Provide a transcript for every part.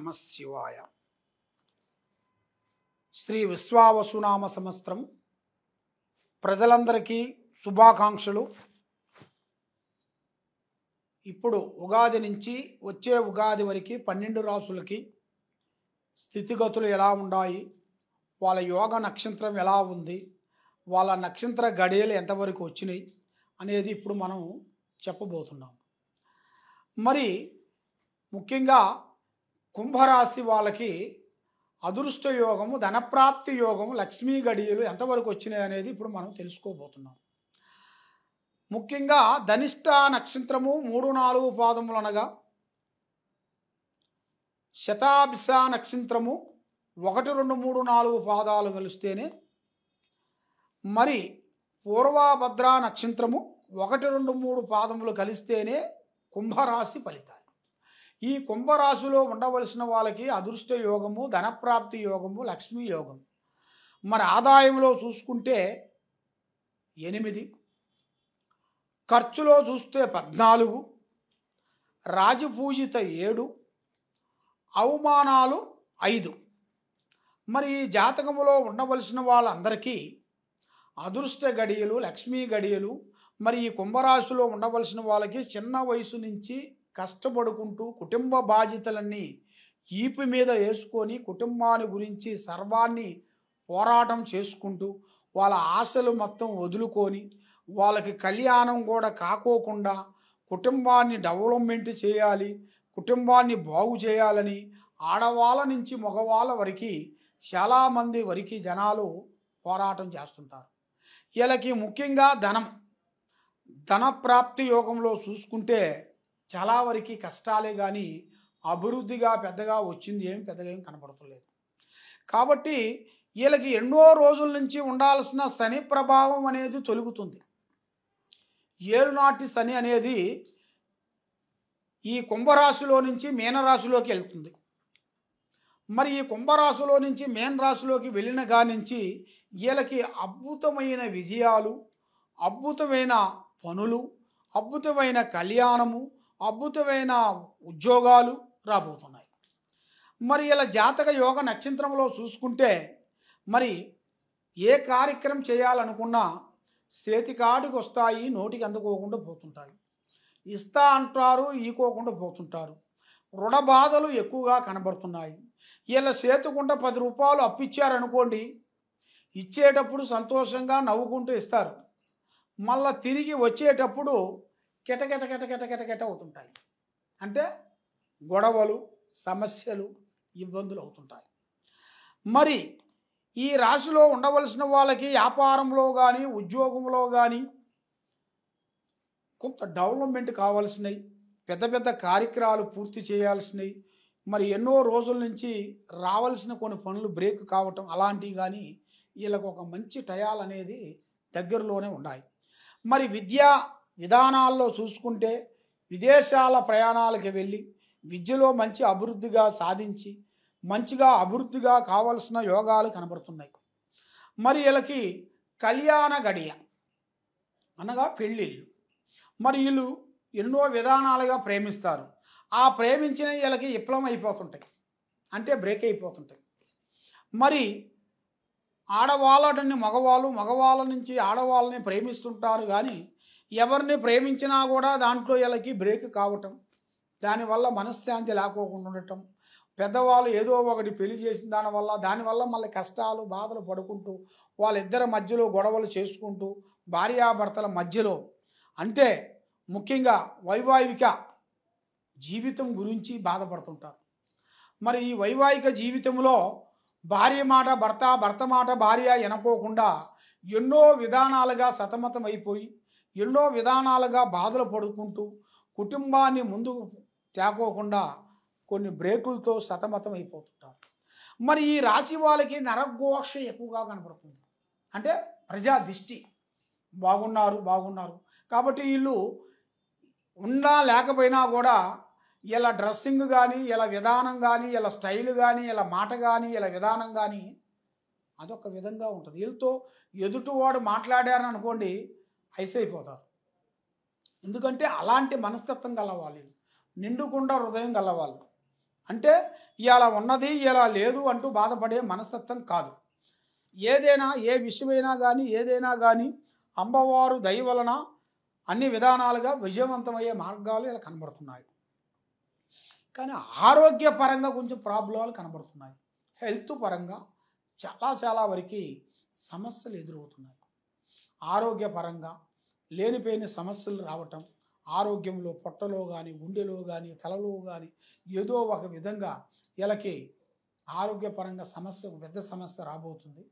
నమ శివాయ. శ్రీ విశ్వావసునామ సంవత్సరం ప్రజలందరికీ శుభాకాంక్షలు. ఇప్పుడు ఉగాది నుంచి వచ్చే ఉగాది వరకు 12 రాసులకి స్థితిగతులు ఎలా ఉన్నాయి, వాళ్ళ యోగ నక్షత్రం ఎలా ఉంది, వాళ్ళ నక్షత్ర గడియలు ఎంతవరకు వచ్చినాయి అనేది ఇప్పుడు మనం చెప్పబోతున్నాం. మరి ముఖ్యంగా కుంభరాశి వాళ్ళకి అదృష్ట యోగము, ధనప్రాప్తి యోగము, లక్ష్మీ గడియలు ఎంతవరకు వచ్చినాయి అనేది ఇప్పుడు మనం తెలుసుకోబోతున్నాం. ముఖ్యంగా ధనిష్ట నక్షత్రము 3-4 పాదములు అనగా, శతాభిష నక్షత్రము 1, 2, 3, 4 పాదాలు కలిస్తేనే, మరి పూర్వభద్ర నక్షత్రము 1, 2, 3 పాదములు కలిస్తేనే కుంభరాశి ఫలితాలు. ఈ కుంభరాశిలో ఉండవలసిన వాళ్ళకి అదృష్ట యోగము, ధనప్రాప్తి యోగము, లక్ష్మీ యోగం. మరి ఆదాయంలో చూసుకుంటే 8, ఖర్చులో చూస్తే 14, రాజపూజిత 7, అవమానాలు 5. మరి ఈ జాతకములో ఉండవలసిన వాళ్ళందరికీ అదృష్ట గడియలు, లక్ష్మీ గడియలు. మరి ఈ కుంభరాశిలో ఉండవలసిన వాళ్ళకి చిన్న వయసు నుంచి కష్టపడుకుంటూ కుటుంబ బాధ్యతలన్నీ ఈపు మీద వేసుకొని కుటుంబాన్ని గురించి సర్వాన్ని పోరాటం చేసుకుంటూ వాళ్ళ ఆశలు మొత్తం వదులుకొని వాళ్ళకి కళ్యాణం కూడా కాకోకుండా కుటుంబాన్ని డెవలప్మెంట్ చేయాలి, కుటుంబాన్ని బాగు చేయాలని ఆడవాళ్ళ నుంచి మగవాళ్ళ వరకు చాలామంది వరకు జనాలు పోరాటం చేస్తుంటారు. వీళ్ళకి ముఖ్యంగా ధనప్రాప్తి యోగంలో చూసుకుంటే చాలా వరకు కష్టాలే కానీ అభివృద్ధిగా పెద్దగా వచ్చింది పెద్దగా ఏం కనపడతలేదు. కాబట్టి వీళ్ళకి ఎన్నో రోజుల నుంచి ఉండాల్సిన శని ప్రభావం అనేది తొలుగుతుంది. ఏలునాటి శని అనేది ఈ కుంభరాశిలో నుంచి మీనరాశిలోకి వెళ్తుంది. మరి ఈ కుంభరాశిలో నుంచి మీనరాశిలోకి వెళ్ళిన కానించి వీళ్ళకి అద్భుతమైన విజయాలు, అద్భుతమైన పనులు, అద్భుతమైన కళ్యాణము, అద్భుతమైన ఉద్యోగాలు రాబోతున్నాయి. మరి ఇలా జాతక యోగ నక్షత్రంలో చూసుకుంటే మరి ఏ కార్యక్రమం చేయాలనుకున్నా చేతికాడికి వస్తాయి, నోటికి అందుకోకుండా పోతుంటాయి. ఇస్తా అంటారు, ఈకోకుండా పోతుంటారు. రుణ బాధలు ఎక్కువగా కనబడుతున్నాయి. వీళ్ళ చేతుకుంటే 10 రూపాయలు అప్పిచ్చారనుకోండి, ఇచ్చేటప్పుడు సంతోషంగా నవ్వుకుంటూ ఇస్తారు, మళ్ళా తిరిగి వచ్చేటప్పుడు కెట అవుతుంటాయి. అంటే గొడవలు, సమస్యలు, ఇబ్బందులు అవుతుంటాయి. మరి ఈ రాశిలో ఉండవలసిన వాళ్ళకి వ్యాపారంలో కానీ ఉద్యోగంలో కానీ కొంత డెవలప్మెంట్ కావాల్సినవి, పెద్ద పెద్ద కార్యక్రమాలు పూర్తి చేయాల్సినవి, మరి ఎన్నో రోజుల నుంచి రావాల్సిన కొన్ని పనులు బ్రేక్ కావటం అలాంటివి కానీ వీళ్ళకు ఒక మంచి టయాలు అనేది దగ్గరలోనే ఉన్నాయి. మరి విద్యా విధానాల్లో చూసుకుంటే విదేశాల ప్రయాణాలకు వెళ్ళి విద్యలో మంచి అభివృద్ధిగా సాధించి మంచిగా అభివృద్ధిగా కావలసిన యోగాలు కనబడుతున్నాయి. మరి వీళ్ళకి కళ్యాణ గడియ అనగా పెళ్ళిళ్ళు. మరి వీళ్ళు ఎన్నో విధానాలుగా ప్రేమిస్తారు. ఆ ప్రేమించిన వీళ్ళకి విఫలం అయిపోతుంటాయి, అంటే బ్రేక్ అయిపోతుంటాయి. మరి ఆడవాళ్ళని మగవాళ్ళ నుంచి ఆడవాళ్ళని ప్రేమిస్తుంటారు కానీ ఎవరిని ప్రేమించినా కూడా దాంట్లో వీళ్ళకి బ్రేక్ కావటం, దానివల్ల మనశ్శాంతి లేకోకుండా ఉండటం, పెద్దవాళ్ళు ఏదో ఒకటి పెళ్లి చేసిన దానివల్ల మళ్ళీ కష్టాలు బాధలు పడుకుంటూ వాళ్ళిద్దరి మధ్యలో గొడవలు చేసుకుంటూ భార్యాభర్తల మధ్యలో, అంటే ముఖ్యంగా వైవాహిక జీవితం గురించి బాధపడుతుంటారు. మరి ఈ వైవాహిక జీవితంలో భార్య మాట భర్త, భర్త మాట భార్య వినకోకుండా ఎన్నో విధానాలుగా సతమతం అయిపోయి ఎన్నో విధానాలుగా బాధలు పడుకుంటూ కుటుంబాన్ని ముందుకు తేకోకుండా కొన్ని బ్రేకులతో సతమతం అయిపోతుంటారు. మరి ఈ రాశి వాళ్ళకి నరఘోష ఎక్కువగా కనపడుతుంది, అంటే ప్రజా దిష్టి. బాగున్నారు కాబట్టి వీళ్ళు ఉన్నా లేకపోయినా కూడా ఇలా డ్రెస్సింగ్ కానీ, ఇలా విధానం కానీ, ఇలా స్టైల్ కానీ, ఇలా మాట కానీ, ఇలా విధానం కానీ అదొక విధంగా ఉంటుంది. వీళ్ళతో ఎదుటివాడు మాట్లాడారని అనుకోండి ఐసైపోతారు. ఎందుకంటే అలాంటి మనస్తత్వం గలవాళ్ళు, నిండుకుండా హృదయం గలవాళ్ళు. అంటే ఇలా ఉన్నది ఇలా లేదు అంటూ బాధపడే మనస్తత్వం కాదు. ఏదైనా ఏ విషయమైనా కానీ ఏదైనా కానీ అమ్మవారు దయ వలన అన్ని విధానాలుగా విజయవంతమయ్యే మార్గాలు ఇలా కనబడుతున్నాయి. కానీ ఆరోగ్యపరంగా కొంచెం ప్రాబ్లాలు కనబడుతున్నాయి. హెల్త్ పరంగా చాలా వరకు సమస్యలు ఎదురవుతున్నాయి. ఆరోగ్యపరంగా లేనిపోయిన సమస్యలు రావటం, ఆరోగ్యంలో పొట్టలో కానీ గుండెలో కానీ తలలో కానీ ఏదో ఒక విధంగా వీళ్ళకి ఆరోగ్యపరంగా సమస్య పెద్ద సమస్య రాబోతుంది.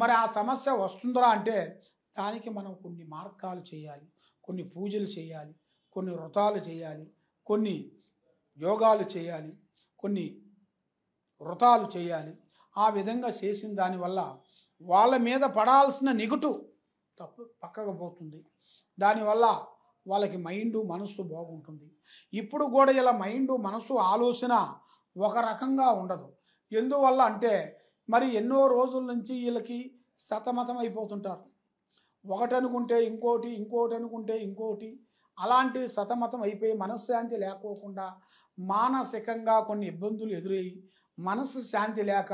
మరి ఆ సమస్య వస్తుందా అంటే దానికి మనం కొన్ని మార్గాలు చేయాలి, కొన్ని పూజలు చేయాలి, కొన్ని వ్రతాలు చేయాలి, కొన్ని యోగాలు చేయాలి, కొన్ని వ్రతాలు చేయాలి. ఆ విధంగా చేసిన దానివల్ల వాళ్ళ మీద పడాల్సిన నెగటివ్ తప్పు పక్కకు పోతుంది. దానివల్ల వాళ్ళకి మైండు మనసు బాగుంటుంది. ఇప్పుడు కూడా ఇలా మైండు మనసు ఆలోచన ఒక రకంగా ఉండదు. ఎందువల్ల అంటే మరి ఎన్నో రోజుల నుంచి వీళ్ళకి సతమతం అయిపోతుంటారు. ఒకటి అనుకుంటే ఇంకోటి, ఇంకోటి అనుకుంటే ఇంకోటి, అలాంటి సతమతం అయిపోయి మనశ్శాంతి లేకోకుండా మానసికంగా కొన్ని ఇబ్బందులు ఎదురయ్యి మనసు శాంతి లేక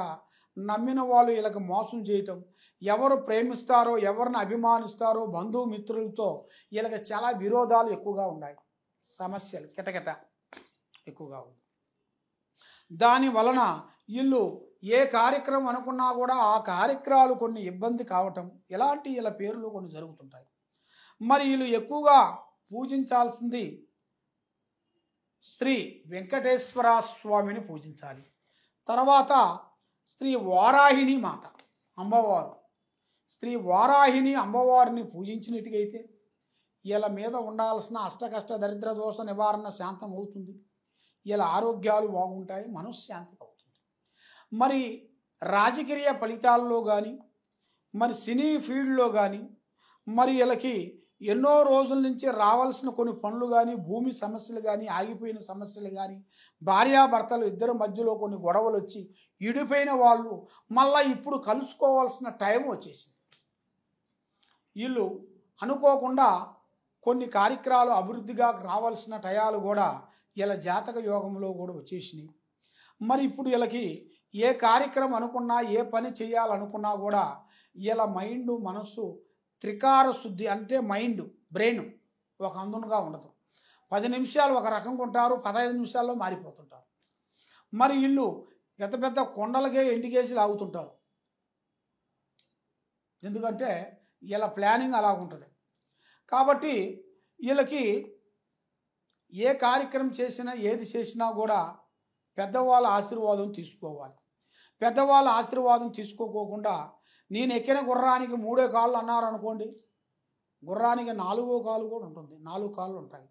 నమ్మిన వాళ్ళు వీళ్ళకి మోసం చేయటం, ఎవరు ప్రేమిస్తారో ఎవరిని అభిమానిస్తారో బంధుమిత్రులతో వీళ్ళకి చాలా విరోధాలు ఎక్కువగా ఉన్నాయి. సమస్యలు కిటకిట ఎక్కువగా ఉంది. దాని వలన వీళ్ళు ఏ కార్యక్రమం అనుకున్నా కూడా ఆ కార్యక్రమాలు కొన్ని ఇబ్బంది కావటం, ఇలాంటి వీళ్ళ పేర్లు కొన్ని జరుగుతుంటాయి. మరి వీళ్ళు ఎక్కువగా పూజించాల్సింది శ్రీ వెంకటేశ్వర స్వామిని పూజించాలి. తర్వాత శ్రీ వారాహిణి మాత అమ్మవారు, శ్రీ వారాహిణి అమ్మవారిని పూజించినట్టుగైతే వీళ్ళ మీద ఉండాల్సిన అష్టకష్ట దరిద్ర దోష నివారణ శాంతం అవుతుంది. వీళ్ళ ఆరోగ్యాలు బాగుంటాయి, మనశ్శాంతి అవుతుంది. మరి రాజకీయ ఫలితాల్లో కానీ మరి సినీ ఫీల్డ్లో కానీ మరి వీళ్ళకి ఎన్నో రోజుల నుంచి రావాల్సిన కొన్ని పనులు కానీ భూమి సమస్యలు కానీ ఆగిపోయిన సమస్యలు కానీ భార్యాభర్తలు ఇద్దరి మధ్యలో కొన్ని గొడవలు వచ్చి ఇడిపోయిన వాళ్ళు మళ్ళీ ఇప్పుడు కలుసుకోవాల్సిన టైం వచ్చేసింది. వీళ్ళు అనుకోకుండా కొన్ని కార్యక్రమాలు అభివృద్ధిగా రావాల్సిన టయాలు కూడా వీళ్ళ జాతక యోగంలో కూడా వచ్చేసినాయి. మరి ఇప్పుడు వీళ్ళకి ఏ కార్యక్రమం అనుకున్నా ఏ పని చేయాలనుకున్నా కూడా వీళ్ళ మైండ్ మనస్సు త్రికార శుద్ధి అంటే మైండ్ బ్రెయిన్ ఒక అందునుగా ఉండదు. 10 నిమిషాలు ఒక రకంగా ఉంటారు, 15 నిమిషాల్లో మారిపోతుంటారు. మరి వీళ్ళు పెద్ద పెద్ద కొండలకే ఎండికేసి లాగుతుంటారు. ఎందుకంటే వీళ్ళ ప్లానింగ్ అలా ఉంటుంది. కాబట్టి వీళ్ళకి ఏ కార్యక్రమం చేసినా ఏది చేసినా కూడా పెద్దవాళ్ళ ఆశీర్వాదం తీసుకోవాలి. పెద్దవాళ్ళ ఆశీర్వాదం తీసుకోకుండా నేను ఎక్కిన గుర్రానికి 3 కాళ్ళు అన్నారు అనుకోండి, గుర్రానికి 4వ కాలు కూడా ఉంటుంది, 4 కాళ్ళు ఉంటాయి.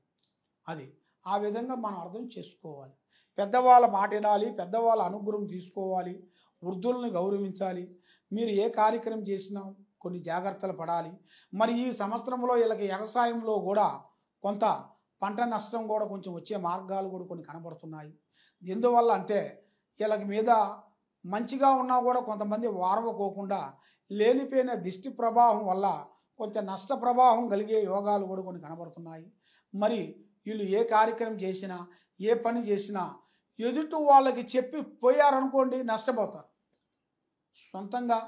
అది ఆ విధంగా మనం అర్థం చేసుకోవాలి. పెద్దవాళ్ళ మాట వినాలి, పెద్దవాళ్ళ అనుగ్రహం తీసుకోవాలి, వృద్ధులను గౌరవించాలి. మీరు ఏ కార్యక్రమం చేసినా కొన్ని జాగ్రత్తలు పడాలి. మరి ఈ సంవత్సరంలో వీళ్ళకి వ్యవసాయంలో కూడా కొంత పంట నష్టం కూడా కొంచెం వచ్చే మార్గాలు కూడా కొన్ని కనబడుతున్నాయి. ఎందువల్ల అంటే వీళ్ళకి మీద మంచిగా ఉన్నా కూడా కొంతమంది వారవకోకుండా లేనిపోయిన దిష్టి ప్రభావం వల్ల కొంత నష్ట ప్రభావం కలిగే యోగాలు కూడా కొన్ని కనబడుతున్నాయి. మరి వీళ్ళు ఏ కార్యక్రమం చేసినా ఏ పని చేసినా ఎదుటి వాళ్ళకి చెప్పి పోయారనుకోండి నష్టపోతారు. సొంతంగా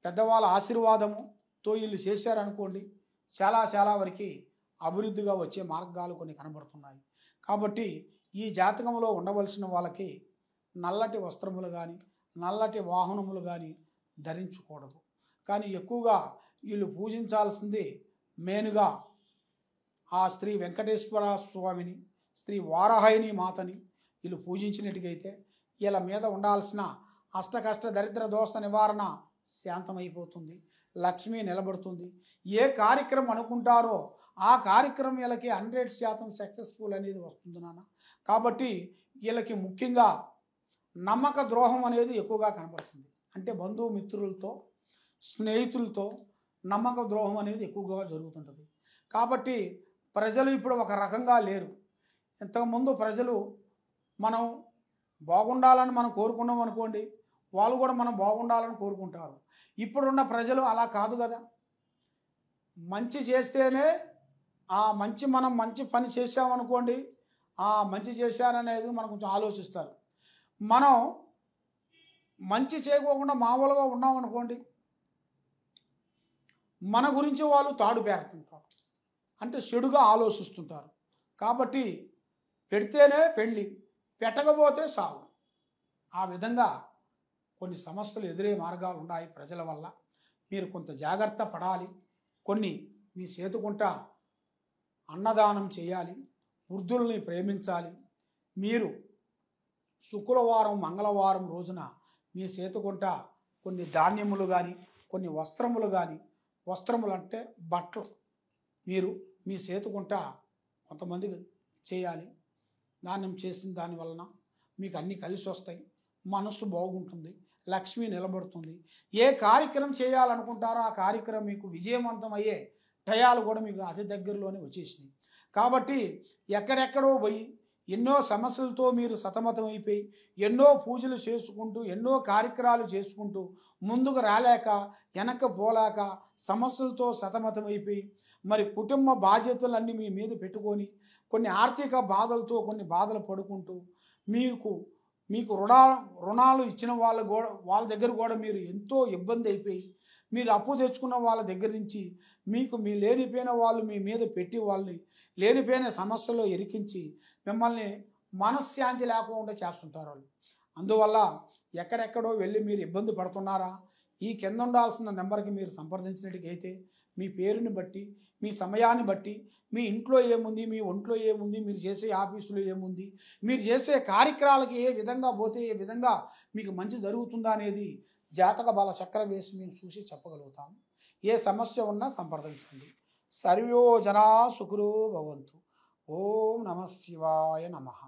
పెద్దవాళ్ళ ఆశీర్వాదముతో వీళ్ళు చేశారనుకోండి చాలా వరకు అభివృద్ధిగా వచ్చే మార్గాలు కొన్ని కనబడుతున్నాయి. కాబట్టి ఈ జాతకంలో ఉండవలసిన వాళ్ళకి నల్లటి వస్త్రములు కానీ నల్లటి వాహనములు కానీ ధరించకూడదు. కానీ ఎక్కువగా వీళ్ళు పూజించాల్సింది మెయిన్గా ఆ శ్రీ వెంకటేశ్వర స్వామిని, శ్రీ వారాహిణి మాతని వీళ్ళు పూజించినట్టుగైతే వీళ్ళ మీద ఉండాల్సిన అష్టకష్ట దరిద్ర దోష నివారణ శాంతమైపోతుంది, లక్ష్మి నిలబడుతుంది. ఏ కార్యక్రమం అనుకుంటారో ఆ కార్యక్రమం వీళ్ళకి 100% సక్సెస్ఫుల్ అనేది వస్తుంది నాన్న. కాబట్టి వీళ్ళకి ముఖ్యంగా నమ్మక ద్రోహం అనేది ఎక్కువగా కనబడుతుంది. అంటే బంధుమిత్రులతో స్నేహితులతో నమ్మక ద్రోహం అనేది ఎక్కువగా జరుగుతుంటుంది. కాబట్టి ప్రజలు ఇప్పుడు ఒక రకంగా లేరు. ఇంతకుముందు ప్రజలు మనం బాగుండాలని మనం కోరుకున్నాం అనుకోండి, వాళ్ళు కూడా మనం బాగుండాలని కోరుకుంటారు. ఇప్పుడున్న ప్రజలు అలా కాదు కదా. మంచి చేస్తేనే మనం మంచి పని చేసామనుకోండి, మంచి చేశారనేది మనం కొంచెం ఆలోచిస్తారు. మనం మంచి చేయకోకుండా మామూలుగా ఉన్నామనుకోండి, మన గురించి వాళ్ళు తాడు పేరుతుంటారు, అంటే చెడుగా ఆలోచిస్తుంటారు. కాబట్టి పెడితేనే పెళ్ళి, పెట్టకపోతే సాగు. ఆ విధంగా కొన్ని సమస్యలు ఎదురయ్యే మార్గాలు ఉన్నాయి ప్రజల వల్ల. మీరు కొంత జాగ్రత్త పడాలి. కొన్ని మీ చేతుకుంట అన్నదానం చేయాలి, వృద్ధుల్ని ప్రేమించాలి. మీరు శుక్రవారం మంగళవారం రోజున మీ చేతుకుంట కొన్ని ధాన్యములు కానీ, కొన్ని వస్త్రములు కానీ, వస్త్రములు అంటే బట్టలు మీరు మీ చేతుకుంట కొంతమందికి చేయాలి. దానం చేసిన దాని వలన మీకు అన్నీ కలిసి వస్తాయి, మనస్సు బాగుంటుంది, లక్ష్మి నిలబడుతుంది. ఏ కార్యక్రమం చేయాలనుకుంటారో ఆ కార్యక్రమం మీకు విజయవంతం అయ్యే టయాలు కూడా మీకు అతి దగ్గరలోనే వచ్చేసినాయి. కాబట్టి ఎక్కడెక్కడో పోయి ఎన్నో సమస్యలతో మీరు సతమతం అయిపోయి ఎన్నో పూజలు చేసుకుంటూ ఎన్నో కార్యక్రమాలు చేసుకుంటూ ముందుకు రాలేక వెనక పోలేక సమస్యలతో సతమతం అయిపోయి మరి కుటుంబ బాధ్యతలన్నీ మీ మీద పెట్టుకొని కొన్ని ఆర్థిక బాధలతో కొన్ని బాధలు పడుకుంటూ మీకు రుణాలు ఇచ్చిన వాళ్ళ దగ్గర కూడా మీరు ఎంతో ఇబ్బంది అయిపోయి మీరు అప్పు తెచ్చుకున్న వాళ్ళ దగ్గర నుంచి మీ లేనిపోయిన వాళ్ళు మీ మీద పెట్టి వాళ్ళని లేనిపోయిన సమస్యల్లో ఇరికించి మిమ్మల్ని మనశ్శాంతి లేకుండా చేస్తుంటారు వాళ్ళు. అందువల్ల ఎక్కడెక్కడో వెళ్ళి మీరు ఇబ్బంది పడుతున్నారా, ఈ కింద ఉండాల్సిన నెంబర్కి మీరు సంప్రదించినట్టుగైతే మీ పేరుని బట్టి, మీ సమయాన్ని బట్టి, మీ ఇంట్లో ఏముంది, మీ ఒంట్లో ఏముంది, మీరు చేసే ఆఫీసులో ఏముంది, మీరు చేసే కార్యక్రమాలకి ఏ విధంగా పోతే ఏ విధంగా మీకు మంచి జరుగుతుందా అనేది జాతక బల చక్ర వేసి మేము చూసి చెప్పగలుగుతాము. ఏ సమస్య ఉన్నా సంప్రదించండి. సర్వో జనా సుఖినో భవంతు. ఓం నమః శివాయ నమః.